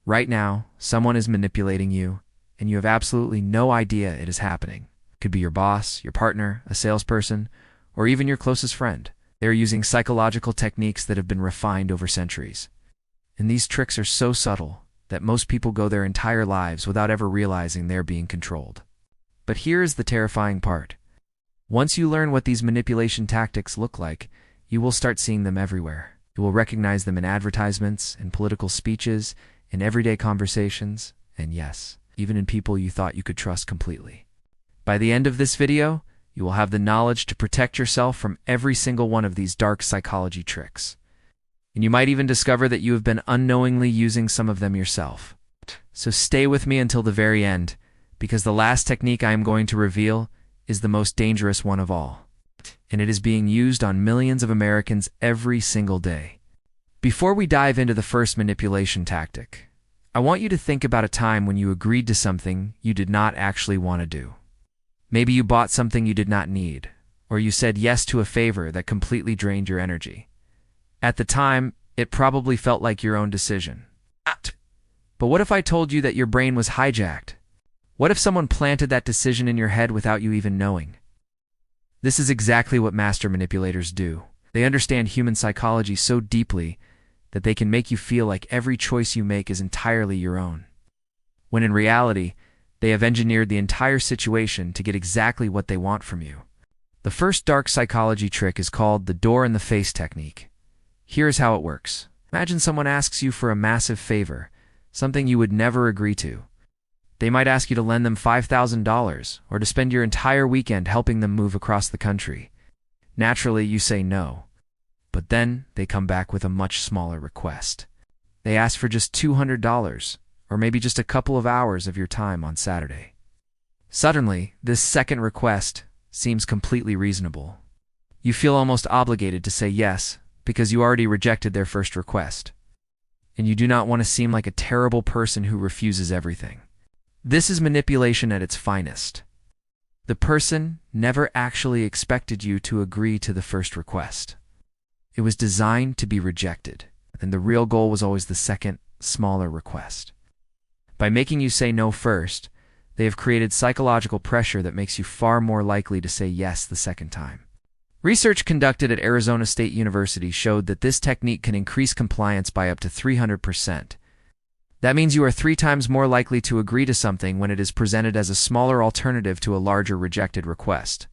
Right now, someone is manipulating you, and you have absolutely no idea it is happening. It could be your boss, your partner, a salesperson, or even your closest friend. They are using psychological techniques that have been refined over centuries. And these tricks are so subtle that most people go their entire lives without ever realizing they're being controlled. But here is the terrifying part. Once you learn what these manipulation tactics look like, you will start seeing them everywhere. You will recognize them in advertisements, in political speeches, in everyday conversations, and yes, even in people you thought you could trust completely. By the end of this video, you will have the knowledge to protect yourself from every single one of these dark psychology tricks. And you might even discover that you have been unknowingly using some of them yourself. So stay with me until the very end, because the last technique I am going to reveal is the most dangerous one of all. And it is being used on millions of Americans every single day. Before we dive into the first manipulation tactic, I want you to think about a time when you agreed to something you did not actually want to do. Maybe you bought something you did not need, or you said yes to a favor that completely drained your energy. At the time, it probably felt like your own decision. But what if I told you that your brain was hijacked? What if someone planted that decision in your head without you even knowing? This is exactly what master manipulators do. They understand human psychology so deeply that they can make you feel like every choice you make is entirely your own, when in reality, they have engineered the entire situation to get exactly what they want from you. The first dark psychology trick is called the door-in-the-face technique. Here's how it works. Imagine someone asks you for a massive favor, something you would never agree to. They might ask you to lend them $5,000 or to spend your entire weekend helping them move across the country. Naturally, you say no. But then they come back with a much smaller request. They ask for just $200, or maybe just a couple of hours of your time on Saturday. Suddenly, this second request seems completely reasonable. You feel almost obligated to say yes because you already rejected their first request. And you do not want to seem like a terrible person who refuses everything. This is manipulation at its finest. The person never actually expected you to agree to the first request. It was designed to be rejected, and the real goal was always the second, smaller request. By making you say no first, they have created psychological pressure that makes you far more likely to say yes the second time. Research conducted at Arizona State University showed that this technique can increase compliance by up to 300%. That means you are 3 times more likely to agree to something when it is presented as a smaller alternative to a larger rejected request.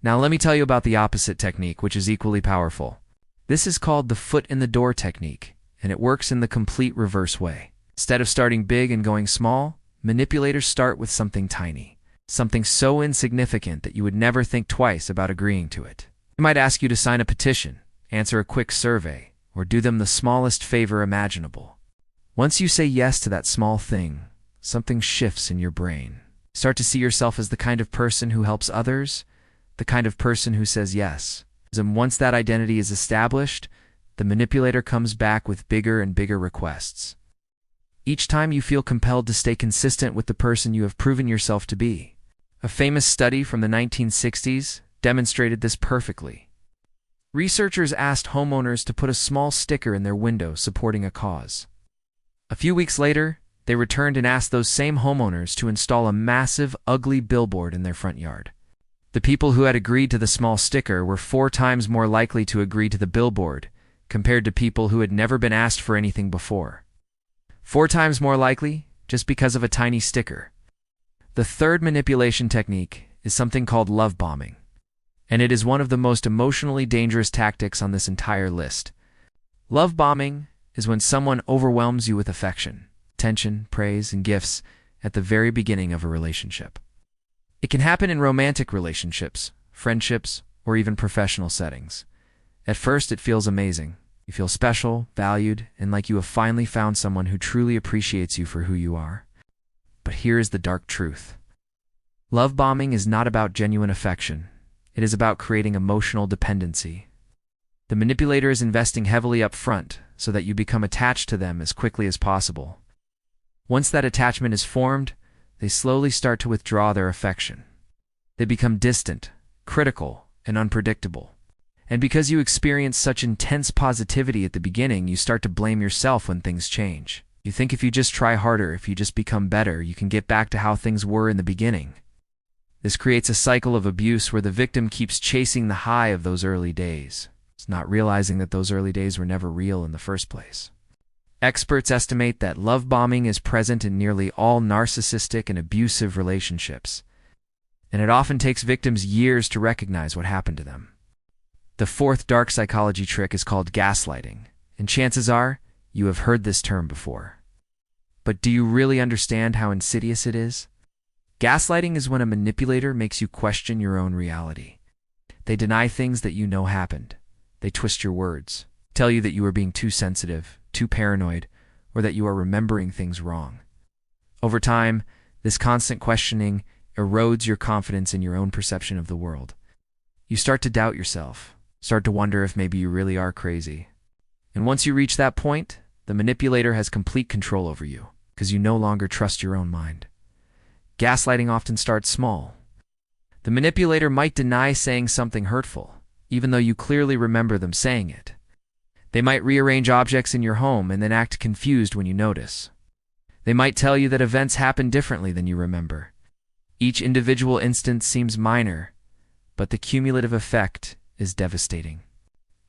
Now let me tell you about the opposite technique, which is equally powerful. This is called the foot-in-the-door technique, and it works in the complete reverse way. Instead of starting big and going small, manipulators start with something tiny, something so insignificant that you would never think twice about agreeing to it. They might ask you to sign a petition, answer a quick survey, or do them the smallest favor imaginable. Once you say yes to that small thing, something shifts in your brain. You start to see yourself as the kind of person who helps others, the kind of person who says yes. And once that identity is established, the manipulator comes back with bigger and bigger requests. Each time you feel compelled to stay consistent with the person you have proven yourself to be. A famous study from the 1960s demonstrated this perfectly. Researchers asked homeowners to put a small sticker in their window supporting a cause. A few weeks later, they returned and asked those same homeowners to install a massive, ugly billboard in their front yard. The people who had agreed to the small sticker were 4 times more likely to agree to the billboard compared to people who had never been asked for anything before. 4 times more likely just because of a tiny sticker. The third manipulation technique is something called love bombing, and it is one of the most emotionally dangerous tactics on this entire list. Love bombing is when someone overwhelms you with affection, attention, praise, and gifts at the very beginning of a relationship. It can happen in romantic relationships, friendships, or even professional settings. At first, it feels amazing. You feel special, valued, and like you have finally found someone who truly appreciates you for who you are. But here is the dark truth. Love bombing is not about genuine affection. It is about creating emotional dependency. The manipulator is investing heavily up front so that you become attached to them as quickly as possible. Once that attachment is formed, they slowly start to withdraw their affection. They become distant, critical, and unpredictable. And because you experience such intense positivity at the beginning, you start to blame yourself when things change. You think if you just try harder, if you just become better, you can get back to how things were in the beginning. This creates a cycle of abuse where the victim keeps chasing the high of those early days. It's not realizing that those early days were never real in the first place. Experts estimate that love bombing is present in nearly all narcissistic and abusive relationships, and it often takes victims years to recognize what happened to them. The fourth dark psychology trick is called gaslighting, and chances are you have heard this term before. But do you really understand how insidious it is? Gaslighting is when a manipulator makes you question your own reality. They deny things that you know happened. They twist your words, tell you that you are being too sensitive, too paranoid, or that you are remembering things wrong. Over time, this constant questioning erodes your confidence in your own perception of the world. You start to doubt yourself, start to wonder if maybe you really are crazy. And once you reach that point, the manipulator has complete control over you, because you no longer trust your own mind. Gaslighting often starts small. The manipulator might deny saying something hurtful, even though you clearly remember them saying it. They might rearrange objects in your home and then act confused when you notice. They might tell you that events happen differently than you remember. Each individual instance seems minor, but the cumulative effect is devastating.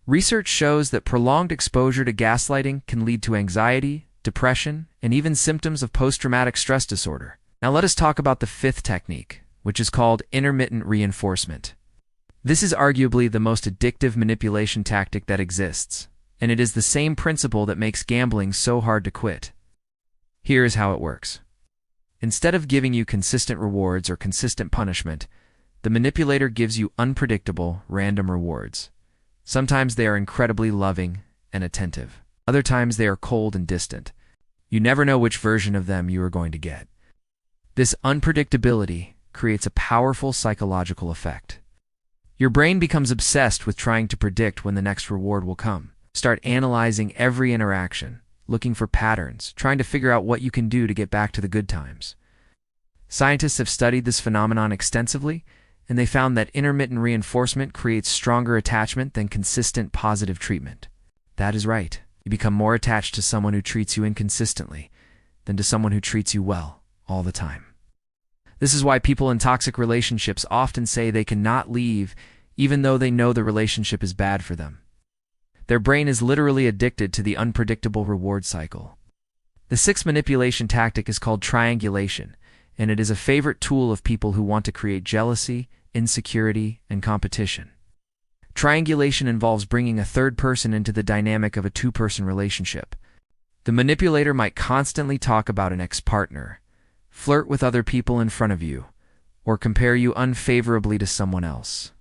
Research shows that prolonged exposure to gaslighting can lead to anxiety, depression, and even symptoms of post-traumatic stress disorder. Now let us talk about the fifth technique, which is called intermittent reinforcement. This is arguably the most addictive manipulation tactic that exists, and it is the same principle that makes gambling so hard to quit. Here is how it works. Instead of giving you consistent rewards or consistent punishment, the manipulator gives you unpredictable, random rewards. Sometimes they are incredibly loving and attentive. Other times they are cold and distant. You never know which version of them you are going to get. This unpredictability creates a powerful psychological effect. Your brain becomes obsessed with trying to predict when the next reward will come. Start analyzing every interaction, looking for patterns, trying to figure out what you can do to get back to the good times. Scientists have studied this phenomenon extensively, and they found that intermittent reinforcement creates stronger attachment than consistent positive treatment. That is right. You become more attached to someone who treats you inconsistently than to someone who treats you well all the time. This is why people in toxic relationships often say they cannot leave even though they know the relationship is bad for them. Their brain is literally addicted to the unpredictable reward cycle. The sixth manipulation tactic is called triangulation, and it is a favorite tool of people who want to create jealousy, insecurity, and competition. Triangulation involves bringing a third person into the dynamic of a two-person relationship. The manipulator might constantly talk about an ex-partner, flirt with other people in front of you, or compare you unfavorably to someone else.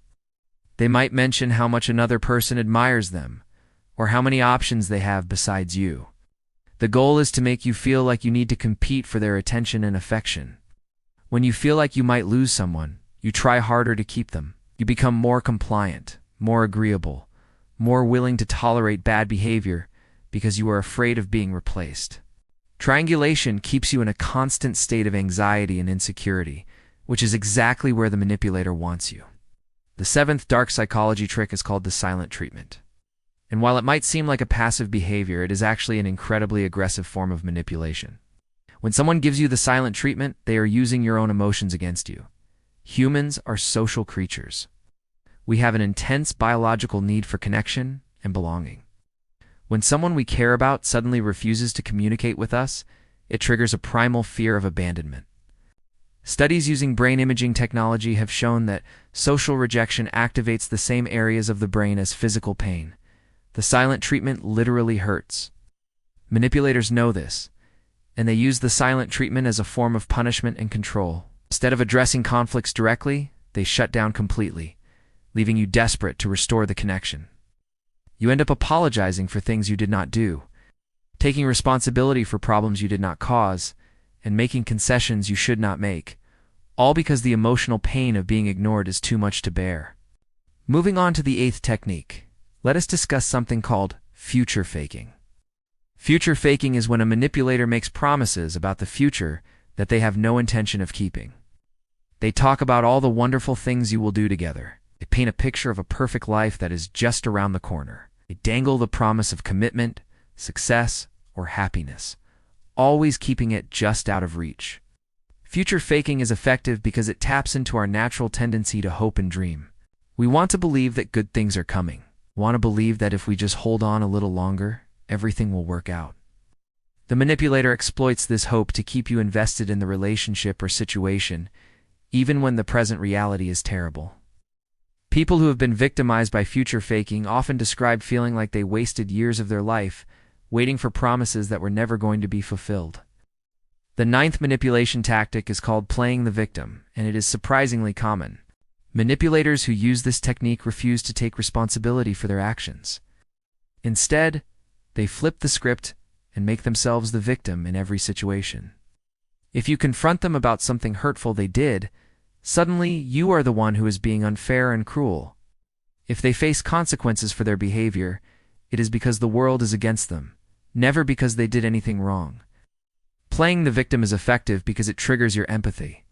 They might mention how much another person admires them, or how many options they have besides you. The goal is to make you feel like you need to compete for their attention and affection. When you feel like you might lose someone, you try harder to keep them. You become more compliant, more agreeable, more willing to tolerate bad behavior because you are afraid of being replaced. Triangulation keeps you in a constant state of anxiety and insecurity, which is exactly where the manipulator wants you. The seventh dark psychology trick is called the silent treatment. And while it might seem like a passive behavior, it is actually an incredibly aggressive form of manipulation. When someone gives you the silent treatment, they are using your own emotions against you. Humans are social creatures. We have an intense biological need for connection and belonging. When someone we care about suddenly refuses to communicate with us, it triggers a primal fear of abandonment. Studies using brain imaging technology have shown that social rejection activates the same areas of the brain as physical pain. The silent treatment literally hurts. Manipulators know this, and they use the silent treatment as a form of punishment and control. Instead of addressing conflicts directly, they shut down completely, leaving you desperate to restore the connection. You end up apologizing for things you did not do, taking responsibility for problems you did not cause, and making concessions you should not make, all because the emotional pain of being ignored is too much to bear. Moving on to the eighth technique, let us discuss something called future faking. Future faking is when a manipulator makes promises about the future that they have no intention of keeping. They talk about all the wonderful things you will do together. They paint a picture of a perfect life that is just around the corner. They dangle the promise of commitment, success, or happiness, always keeping it just out of reach. Future faking is effective because it taps into our natural tendency to hope and dream. We want to believe that good things are coming. Want to believe that if we just hold on a little longer, everything will work out. The manipulator exploits this hope to keep you invested in the relationship or situation, even when the present reality is terrible. People who have been victimized by future faking often describe feeling like they wasted years of their life waiting for promises that were never going to be fulfilled. The ninth manipulation tactic is called playing the victim, and it is surprisingly common. Manipulators who use this technique refuse to take responsibility for their actions. Instead, they flip the script and make themselves the victim in every situation. If you confront them about something hurtful they did, suddenly you are the one who is being unfair and cruel. If they face consequences for their behavior, it is because the world is against them, never because they did anything wrong. Playing the victim is effective because it triggers your empathy.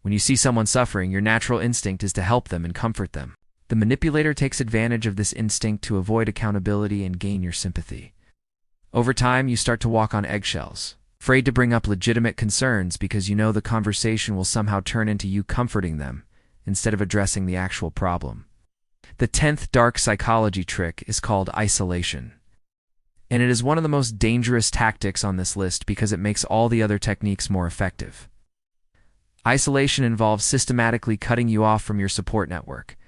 When you see someone suffering, your natural instinct is to help them and comfort them. The manipulator takes advantage of this instinct to avoid accountability and gain your sympathy. Over time, you start to walk on eggshells, afraid to bring up legitimate concerns because you know the conversation will somehow turn into you comforting them instead of addressing the actual problem. The 10th dark psychology trick is called isolation. And it is one of the most dangerous tactics on this list because it makes all the other techniques more effective. Isolation involves systematically cutting you off from your support network.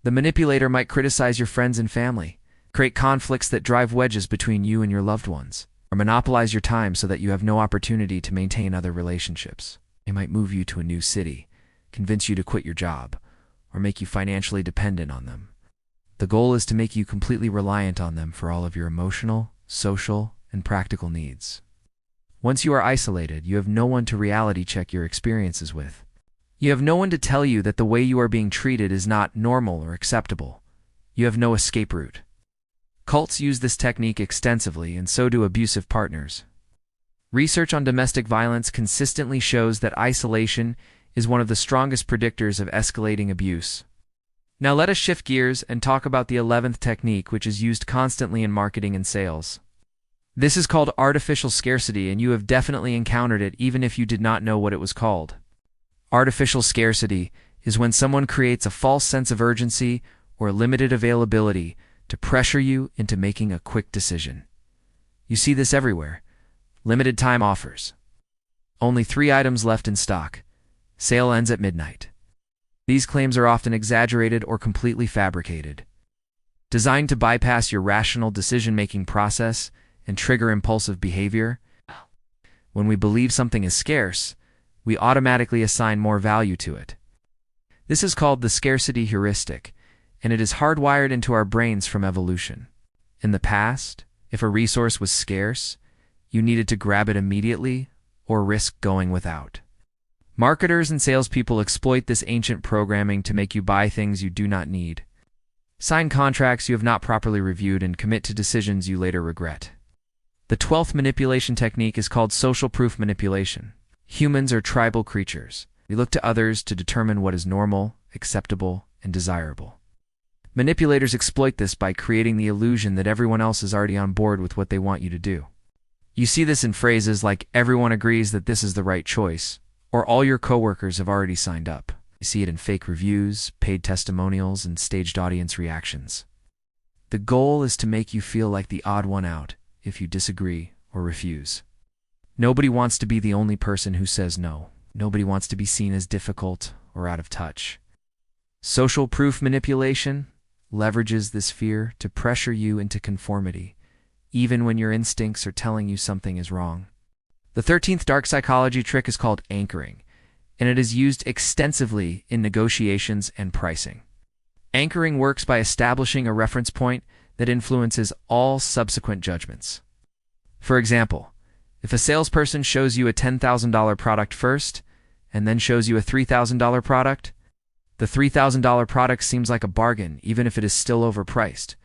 The manipulator might criticize your friends and family, create conflicts that drive wedges between you and your loved ones, or monopolize your time so that you have no opportunity to maintain other relationships. They might move you to a new city, convince you to quit your job, or make you financially dependent on them. The goal is to make you completely reliant on them for all of your emotional, social, and practical needs. Once you are isolated, you have no one to reality check your experiences with. You have no one to tell you that the way you are being treated is not normal or acceptable. You have no escape route. Cults use this technique extensively, and so do abusive partners. Research on domestic violence consistently shows that isolation is one of the strongest predictors of escalating abuse. Now let us shift gears and talk about the 11th technique, which is used constantly in marketing and sales. This is called artificial scarcity, and you have definitely encountered it even if you did not know what it was called. Artificial scarcity is when someone creates a false sense of urgency or limited availability to pressure you into making a quick decision. You see this everywhere. Limited time offers. Only 3 items left in stock. Sale ends at midnight. These claims are often exaggerated or completely fabricated. Designed to bypass your rational decision-making process and trigger impulsive behavior, when we believe something is scarce, we automatically assign more value to it. This is called the scarcity heuristic, and it is hardwired into our brains from evolution. In the past, if a resource was scarce, you needed to grab it immediately or risk going without. Marketers and salespeople exploit this ancient programming to make you buy things you do not need, sign contracts you have not properly reviewed, and commit to decisions you later regret. The 12th manipulation technique is called social proof manipulation. Humans are tribal creatures. We look to others to determine what is normal, acceptable, and desirable. Manipulators exploit this by creating the illusion that everyone else is already on board with what they want you to do. You see this in phrases like "everyone agrees that this is the right choice," or "all your coworkers have already signed up." You see it in fake reviews, paid testimonials, and staged audience reactions. The goal is to make you feel like the odd one out if you disagree or refuse. Nobody wants to be the only person who says no. Nobody wants to be seen as difficult or out of touch. Social proof manipulation leverages this fear to pressure you into conformity, even when your instincts are telling you something is wrong. The 13th dark psychology trick is called anchoring, and it is used extensively in negotiations and pricing. Anchoring works by establishing a reference point that influences all subsequent judgments. For example, if a salesperson shows you a $10,000 product first and then shows you a $3,000 product, the $3,000 product seems like a bargain even if it is still overpriced.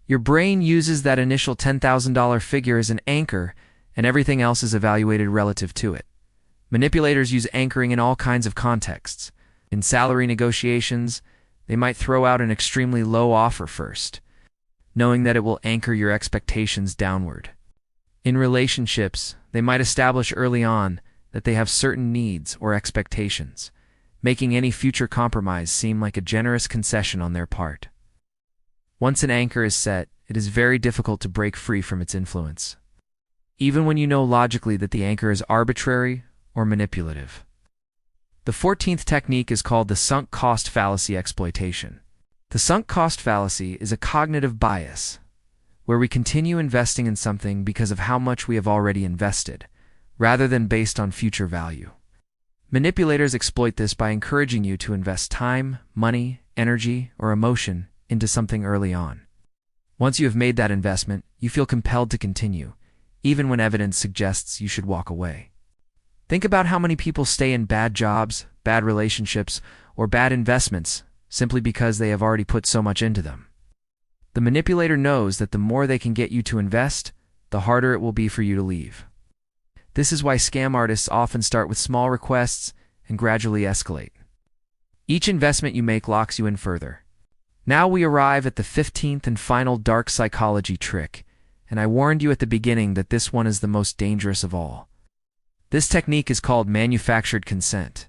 Your brain uses that initial $10,000 figure as an anchor, and everything else is evaluated relative to it. Manipulators use anchoring in all kinds of contexts. In salary negotiations, they might throw out an extremely low offer first, knowing that it will anchor your expectations downward. In relationships, they might establish early on that they have certain needs or expectations, making any future compromise seem like a generous concession on their part. Once an anchor is set, it is very difficult to break free from its influence, even when you know logically that the anchor is arbitrary or manipulative. The 14th technique is called the sunk cost fallacy exploitation. The sunk cost fallacy is a cognitive bias, where we continue investing in something because of how much we have already invested, rather than based on future value. Manipulators exploit this by encouraging you to invest time, money, energy, or emotion into something early on. Once you have made that investment, you feel compelled to continue, even when evidence suggests you should walk away. Think about how many people stay in bad jobs, bad relationships, or bad investments simply because they have already put so much into them. The manipulator knows that the more they can get you to invest, the harder it will be for you to leave. This is why scam artists often start with small requests and gradually escalate. Each investment you make locks you in further. Now we arrive at the 15th and final dark psychology trick, and I warned you at the beginning that this one is the most dangerous of all. This technique is called manufactured consent,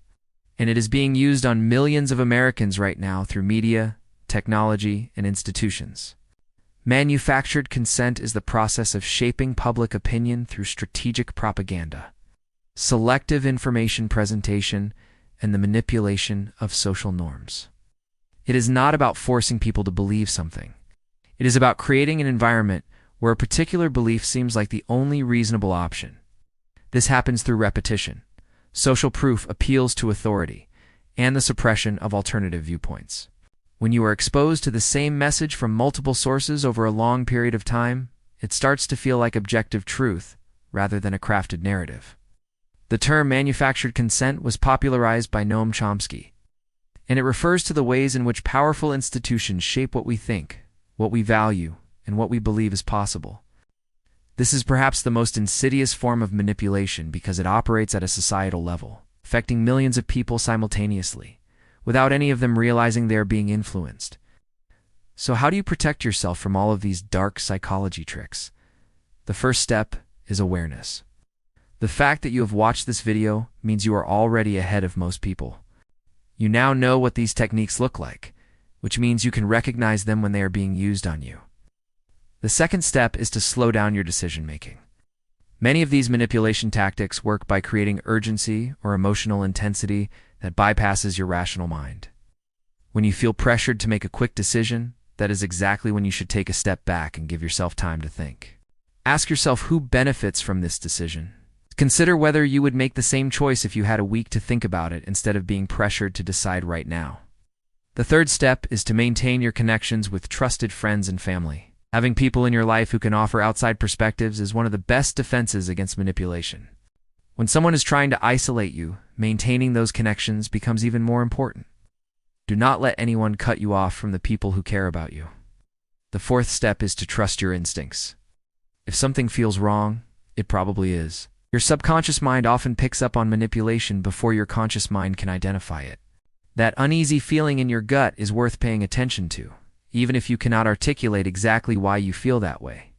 and it is being used on millions of Americans right now through media, technology, and institutions. Manufactured consent is the process of shaping public opinion through strategic propaganda, selective information presentation, and the manipulation of social norms. It is not about forcing people to believe something. It is about creating an environment where a particular belief seems like the only reasonable option. This happens through repetition, social proof appeals to authority, and the suppression of alternative viewpoints. When you are exposed to the same message from multiple sources over a long period of time, it starts to feel like objective truth rather than a crafted narrative. The term manufactured consent was popularized by Noam Chomsky, and it refers to the ways in which powerful institutions shape what we think, what we value, and what we believe is possible. This is perhaps the most insidious form of manipulation because it operates at a societal level, affecting millions of people simultaneously, without any of them realizing they are being influenced. So how do you protect yourself from all of these dark psychology tricks? The first step is awareness. The fact that you have watched this video means you are already ahead of most people. You now know what these techniques look like, which means you can recognize them when they are being used on you. The second step is to slow down your decision-making. Many of these manipulation tactics work by creating urgency or emotional intensity that bypasses your rational mind. When you feel pressured to make a quick decision, that is exactly when you should take a step back and give yourself time to think. Ask yourself who benefits from this decision. Consider whether you would make the same choice if you had a week to think about it instead of being pressured to decide right now. The third step is to maintain your connections with trusted friends and family. Having people in your life who can offer outside perspectives is one of the best defenses against manipulation. When someone is trying to isolate you, maintaining those connections becomes even more important. Do not let anyone cut you off from the people who care about you. The fourth step is to trust your instincts. If something feels wrong, it probably is. Your subconscious mind often picks up on manipulation before your conscious mind can identify it. That uneasy feeling in your gut is worth paying attention to, even if you cannot articulate exactly why you feel that way.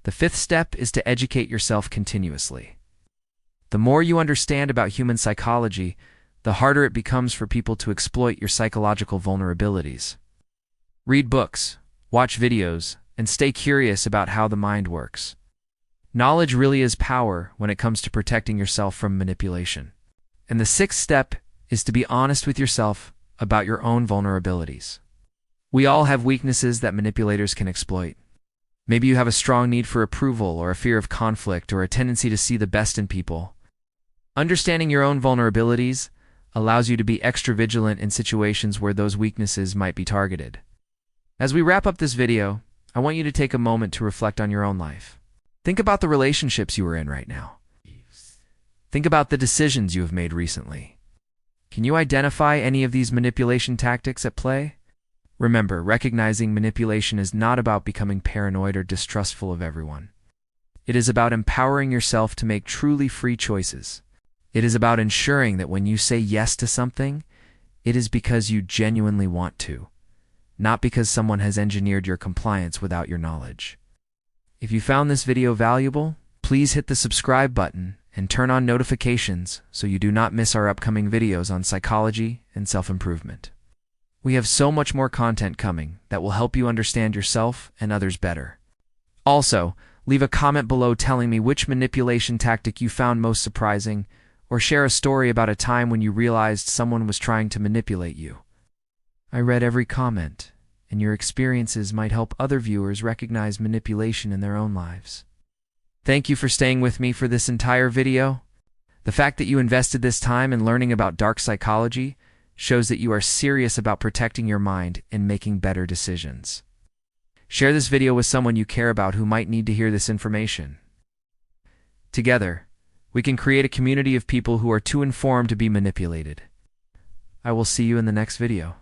The fifth step is to educate yourself continuously. The more you understand about human psychology, the harder it becomes for people to exploit your psychological vulnerabilities. Read books, watch videos, and stay curious about how the mind works. Knowledge really is power when it comes to protecting yourself from manipulation. And the sixth step is to be honest with yourself about your own vulnerabilities. We all have weaknesses that manipulators can exploit. Maybe you have a strong need for approval or a fear of conflict or a tendency to see the best in people. Understanding your own vulnerabilities allows you to be extra vigilant in situations where those weaknesses might be targeted. As we wrap up this video, I want you to take a moment to reflect on your own life. Think about the relationships you are in right now. Think about the decisions you have made recently. Can you identify any of these manipulation tactics at play? Remember, recognizing manipulation is not about becoming paranoid or distrustful of everyone. It is about empowering yourself to make truly free choices. It is about ensuring that when you say yes to something, it is because you genuinely want to, not because someone has engineered your compliance without your knowledge. If you found this video valuable, Please hit the subscribe button and turn on notifications so you do not miss our upcoming videos on psychology and self-improvement. We have so much more content coming that will help you understand yourself and others better. Also, leave a comment below telling me which manipulation tactic you found most surprising, or share a story about a time when you realized someone was trying to manipulate you. I read every comment, and your experiences might help other viewers recognize manipulation in their own lives. Thank you for staying with me for this entire video. The fact that you invested this time in learning about dark psychology shows that you are serious about protecting your mind and making better decisions. Share this video with someone you care about who might need to hear this information. Together, we can create a community of people who are too informed to be manipulated. I will see you in the next video.